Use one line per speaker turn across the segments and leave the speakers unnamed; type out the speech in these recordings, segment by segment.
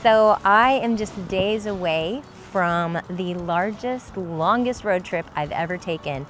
So I am just days away from the largest, longest road trip I've ever taken,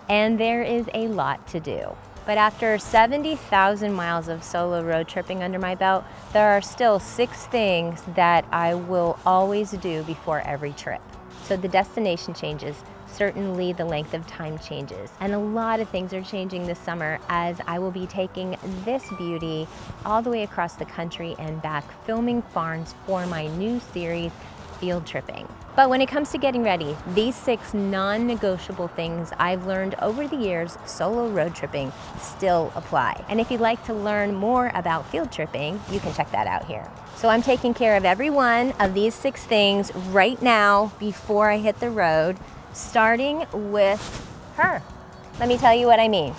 and there is a lot to do. But after 70,000 miles of solo road tripping under my belt, there are still 6 things that I will always do before every trip. So the destination changes, certainly the length of time changes, and a lot of things are changing this summer as I will be taking this beauty all the way across the country and back, filming farms for my new series, Field Tripping. But when it comes to getting ready, these 6 non-negotiable things I've learned over the years solo road tripping still apply. And if you'd like to learn more about field tripping, you can check that out here. So I'm taking care of every one of these 6 things right now before I hit the road, starting with her. Let me tell you what I mean.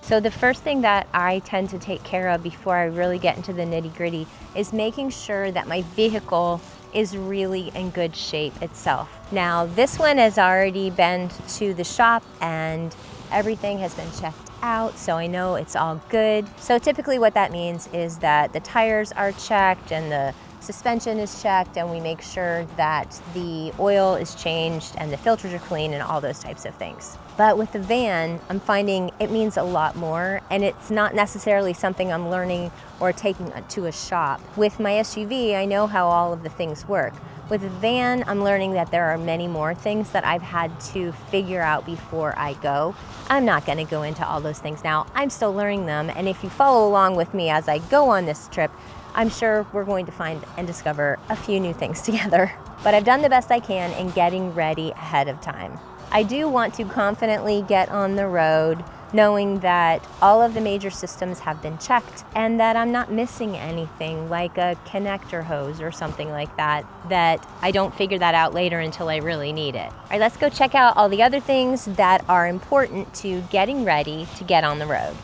So the first thing that I tend to take care of before I really get into the nitty-gritty is making sure that my vehicle is really in good shape itself. Now, this one has already been to the shop and everything has been checked out, so I know it's all good. So typically what that means is that the tires are checked and the suspension is checked, and we make sure that the oil is changed and the filters are clean and all those types of things. But with the van, I'm finding it means a lot more, and it's not necessarily something I'm learning or taking to a shop. With my SUV, I know how all of the things work. With the van, I'm learning that there are many more things that I've had to figure out before I go. I'm not going to go into all those things now. I'm still learning them, and if you follow along with me as I go on this trip, I'm sure we're going to find and discover a few new things together. But I've done the best I can in getting ready ahead of time. I do want to confidently get on the road knowing that all of the major systems have been checked and that I'm not missing anything like a connector hose or something like that, that I don't figure that out later until I really need it. All right, let's go check out all the other things that are important to getting ready to get on the road.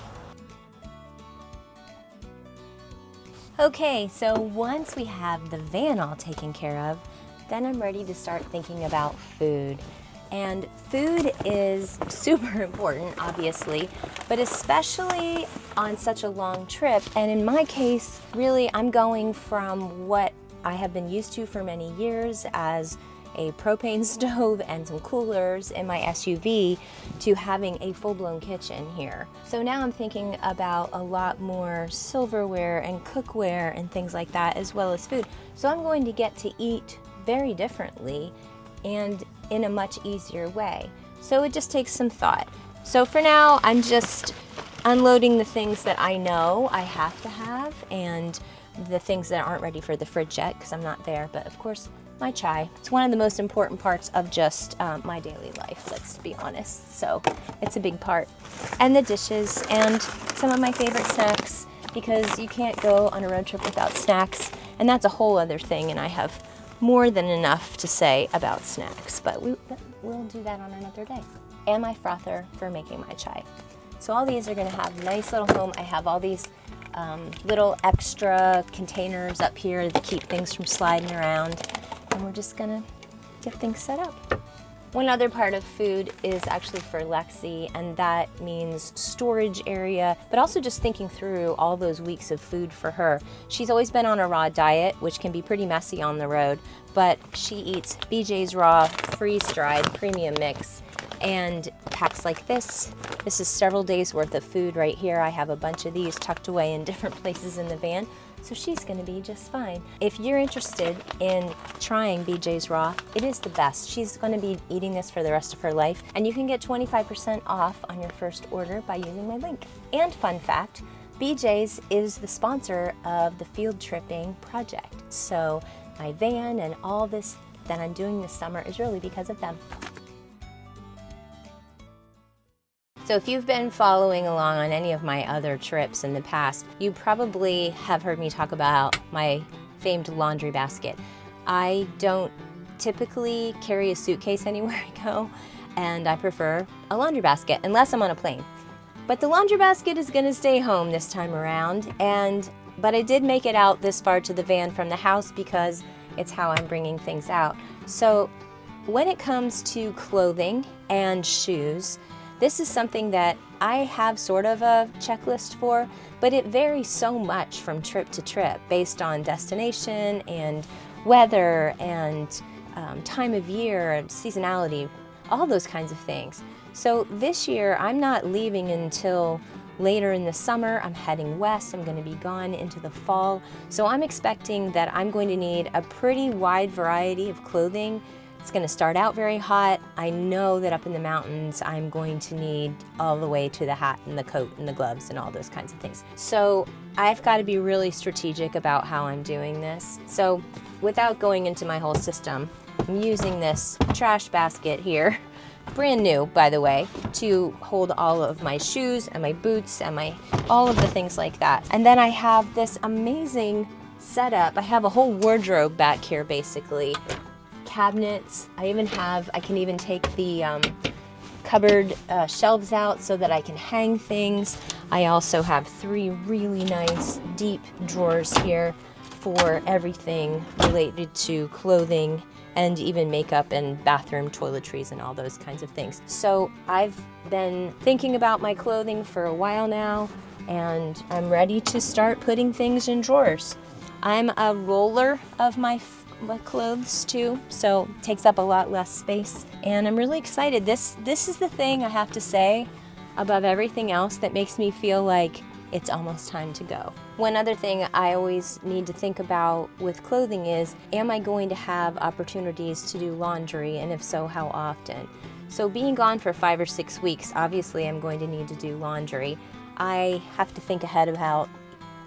Okay, so once we have the van all taken care of, then I'm ready to start thinking about food. And food is super important, obviously, but especially on such a long trip. And in my case, really, I'm going from what I have been used to for many years as a propane stove and some coolers in my SUV to having a full-blown kitchen here. So now I'm thinking about a lot more silverware and cookware and things like that, as well as food. So I'm going to get to eat very differently and in a much easier way. So it just takes some thought. So for now, I'm just unloading the things that I know I have to have and the things that aren't ready for the fridge yet because I'm not there, but of course, my chai. It's one of the most important parts of just my daily life, let's be honest. So it's a big part. And the dishes and some of my favorite snacks, because you can't go on a road trip without snacks. And that's a whole other thing, and I have more than enough to say about snacks, but we'll do that on another day. And my frother for making my chai. So all these are gonna have a nice little home. I have all these little extra containers up here to keep things from sliding around. And we're just gonna get things set up. One other part of food is actually for Lexi, and that means storage area, but also just thinking through all those weeks of food for her. She's always been on a raw diet, which can be pretty messy on the road, but she eats BJ's Raw freeze-dried premium mix and packs like this. This is several days worth of food right here. I have a bunch of these tucked away in different places in the van. So she's gonna be just fine. If you're interested in trying BJ's Raw, it is the best. She's gonna be eating this for the rest of her life, and you can get 25% off on your first order by using my link. And fun fact, BJ's is the sponsor of the Field Tripping project. So my van and all this that I'm doing this summer is really because of them. So if you've been following along on any of my other trips in the past, you probably have heard me talk about my famed laundry basket. I don't typically carry a suitcase anywhere I go, and I prefer a laundry basket unless I'm on a plane. But the laundry basket is gonna stay home this time around, but I did make it out this far to the van from the house because it's how I'm bringing things out. So when it comes to clothing and shoes, This is something that I have sort of a checklist for, but it varies so much from trip to trip based on destination and weather and time of year and seasonality, all those kinds of things. So this year I'm not leaving until later in the summer. I'm heading west. I'm going to be gone into the fall. So I'm expecting that I'm going to need a pretty wide variety of clothing. It's going to start out very hot. I know that up in the mountains I'm going to need all the way to the hat and the coat and the gloves and all those kinds of things. So I've got to be really strategic about how I'm doing this. So without going into my whole system, I'm using this trash basket here, brand new by the way, to hold all of my shoes and my boots and all of the things like that. And then I have this amazing setup. I have a whole wardrobe back here basically. Cabinets. I can even take the cupboard shelves out so that I can hang things. I also have 3 really nice deep drawers here for everything related to clothing and even makeup and bathroom toiletries and all those kinds of things. So I've been thinking about my clothing for a while now, and I'm ready to start putting things in drawers. I'm a roller of my clothes too, so it takes up a lot less space, and I'm really excited. This is the thing I have to say above everything else that makes me feel like it's almost time to go. One other thing I always need to think about with clothing is, am I going to have opportunities to do laundry, and if so, how often? So being gone for 5 or 6 weeks, obviously I'm going to need to do laundry. I have to think ahead about,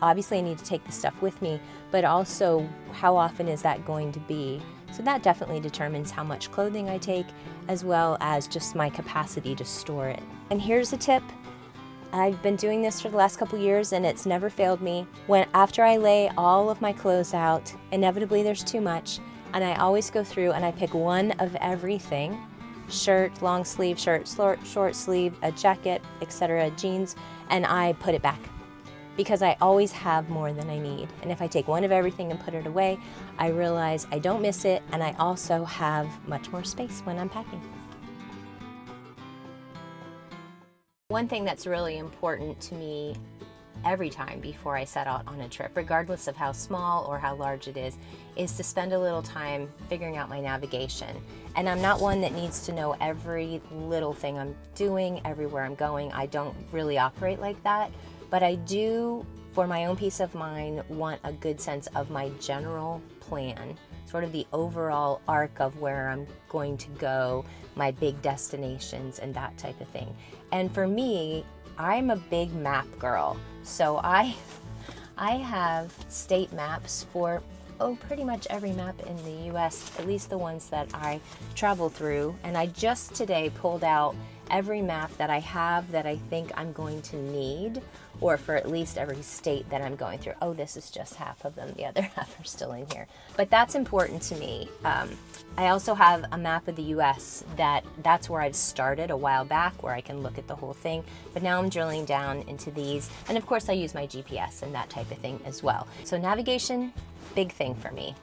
obviously I need to take the stuff with me, but also how often is that going to be? So that definitely determines how much clothing I take, as well as just my capacity to store it. And here's a tip. I've been doing this for the last couple years and it's never failed me. After I lay all of my clothes out, inevitably there's too much, and I always go through and I pick one of everything: shirt, long sleeve shirt, short sleeve, a jacket, etc., jeans, and I put it back, because I always have more than I need. And if I take one of everything and put it away, I realize I don't miss it, and I also have much more space when I'm packing. One thing that's really important to me every time before I set out on a trip, regardless of how small or how large it is to spend a little time figuring out my navigation. And I'm not one that needs to know every little thing I'm doing, everywhere I'm going. I don't really operate like that. But I do, for my own peace of mind, want a good sense of my general plan, sort of the overall arc of where I'm going to go, my big destinations and that type of thing. And for me, I'm a big map girl. So I have state maps for pretty much every map in the US, at least the ones that I travel through. And I just today pulled out every map that I have that I think I'm going to need, or for at least every state that I'm going through. Oh, this is just half of them. The other half are still in here. But that's important to me. I also have a map of the US that's where I've started a while back, where I can look at the whole thing. But now I'm drilling down into these. And of course I use my GPS and that type of thing as well. So navigation, big thing for me.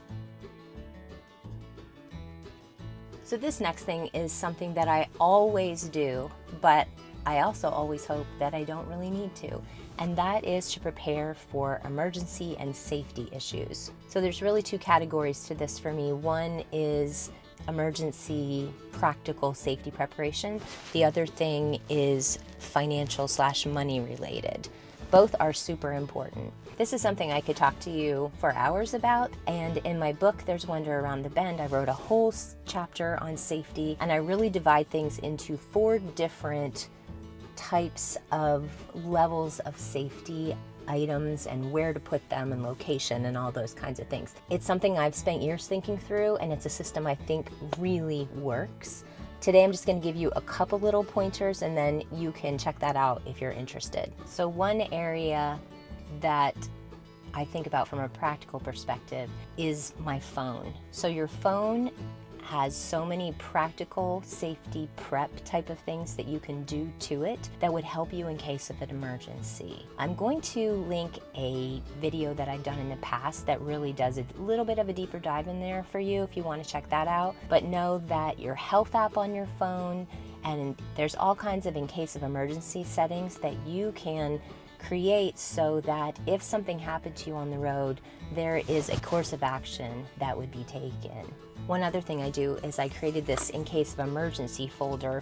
So this next thing is something that I always do, but I also always hope that I don't really need to, and that is to prepare for emergency and safety issues. So there's really 2 categories to this for me. One is emergency practical safety preparation. The other thing is financial / money related. Both are super important. This is something I could talk to you for hours about, and in my book, There's Wonder Around the Bend, I wrote a whole chapter on safety, and I really divide things into 4 different types of levels of safety items and where to put them and location and all those kinds of things. It's something I've spent years thinking through, and it's a system I think really works. Today I'm just going to give you a couple little pointers, and then you can check that out if you're interested. So one area that I think about from a practical perspective is my phone. So your phone has so many practical safety prep type of things that you can do to it that would help you in case of an emergency. I'm going to link a video that I've done in the past that really does a little bit of a deeper dive in there for you if you want to check that out. But know that your health app on your phone And there's all kinds of in case of emergency settings that you can create so that if something happened to you on the road, there is a course of action that would be taken. One other thing I do is I created this in case of emergency folder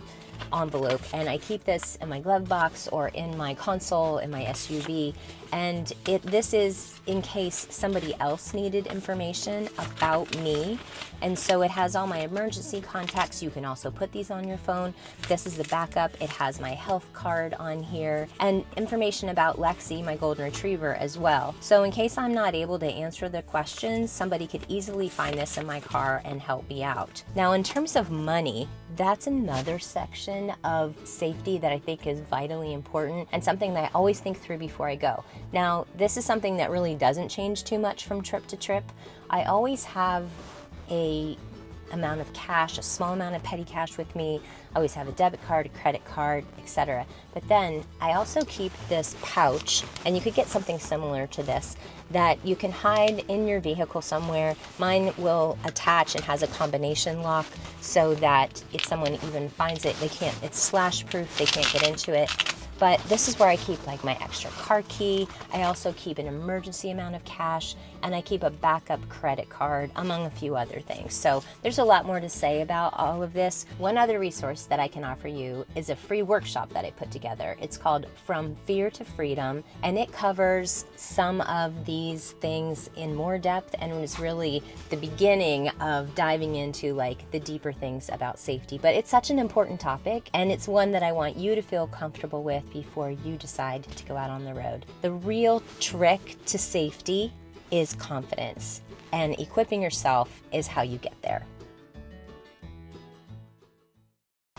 envelope, and I keep this in my glove box or in my console in my SUV, and this is in case somebody else needed information about me. And so it has all my emergency contacts. You can also put these on your phone. This is the backup. It has my health card on here and information about Lexi, my golden retriever, as well. So in case I'm not able to answer the questions, somebody could easily find this in my car and help me out. Now, in terms of money, that's another section of safety that I think is vitally important and something that I always think through before I go. Now, this is something that really doesn't change too much from trip to trip. I always have a amount of cash, a small amount of petty cash with me. I always have a debit card, a credit card, etc. But then I also keep this pouch, and you could get something similar to this that you can hide in your vehicle somewhere. Mine will attach and has a combination lock so that if someone even finds it, it's slash proof, they can't get into it. But this is where I keep like my extra car key. I also keep an emergency amount of cash, and I keep a backup credit card, among a few other things. So there's a lot more to say about all of this. One other resource that I can offer you is a free workshop that I put together. It's called From Fear to Freedom, and it covers some of these things in more depth, and it was really the beginning of diving into like the deeper things about safety. But it's such an important topic, and it's one that I want you to feel comfortable with before you decide to go out on the road. The real trick to safety is confidence, and equipping yourself is how you get there.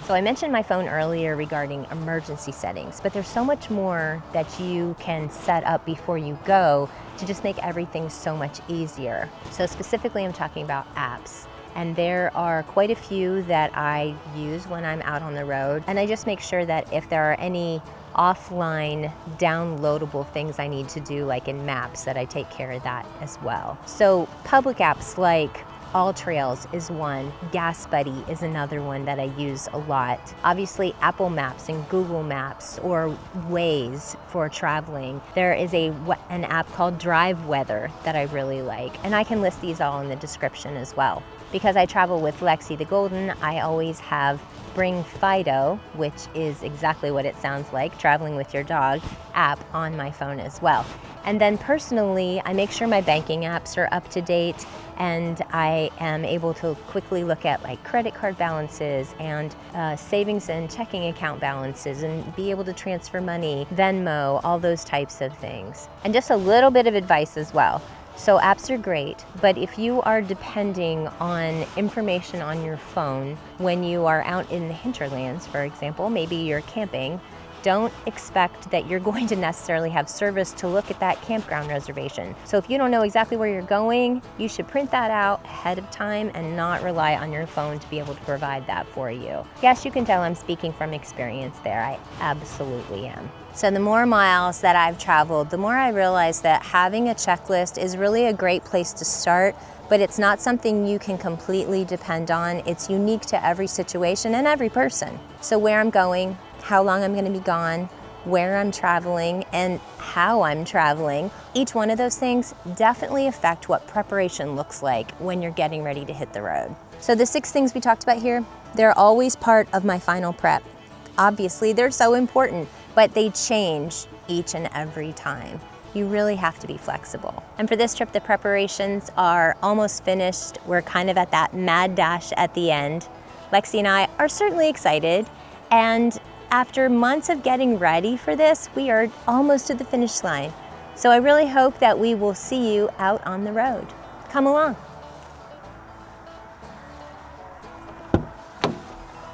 So I mentioned my phone earlier regarding emergency settings, but there's so much more that you can set up before you go to just make everything so much easier. So specifically, I'm talking about apps. And there are quite a few that I use when I'm out on the road. And I just make sure that if there are any offline downloadable things I need to do, like in maps, that I take care of that as well. So public apps like All Trails is one, Gas Buddy is another one that I use a lot. Obviously Apple Maps and Google Maps or Waze for traveling. There is an app called Drive Weather that I really like, and I can list these all in the description as well. Because I travel with Lexi the Golden, I always have Bring Fido, which is exactly what it sounds like, traveling with your dog, app on my phone as well. And then personally, I make sure my banking apps are up to date, and I am able to quickly look at like credit card balances and savings and checking account balances, and be able to transfer money, Venmo, all those types of things. And just a little bit of advice as well. So apps are great, but if you are depending on information on your phone when you are out in the hinterlands, for example, maybe you're camping, don't expect that you're going to necessarily have service to look at that campground reservation. So if you don't know exactly where you're going, you should print that out ahead of time and not rely on your phone to be able to provide that for you. Yes, you can tell I'm speaking from experience there. I absolutely am. So the more miles that I've traveled, the more I realize that having a checklist is really a great place to start, but it's not something you can completely depend on. It's unique to every situation and every person. So where I'm going, how long I'm going to be gone, where I'm traveling, and how I'm traveling. Each one of those things definitely affect what preparation looks like when you're getting ready to hit the road. So the 6 things we talked about here, they're always part of my final prep. Obviously, they're so important, but they change each and every time. You really have to be flexible. And for this trip, the preparations are almost finished. We're kind of at that mad dash at the end. Lexi and I are certainly excited, and after months of getting ready for this, we are almost to the finish line. So I really hope that we will see you out on the road. Come along.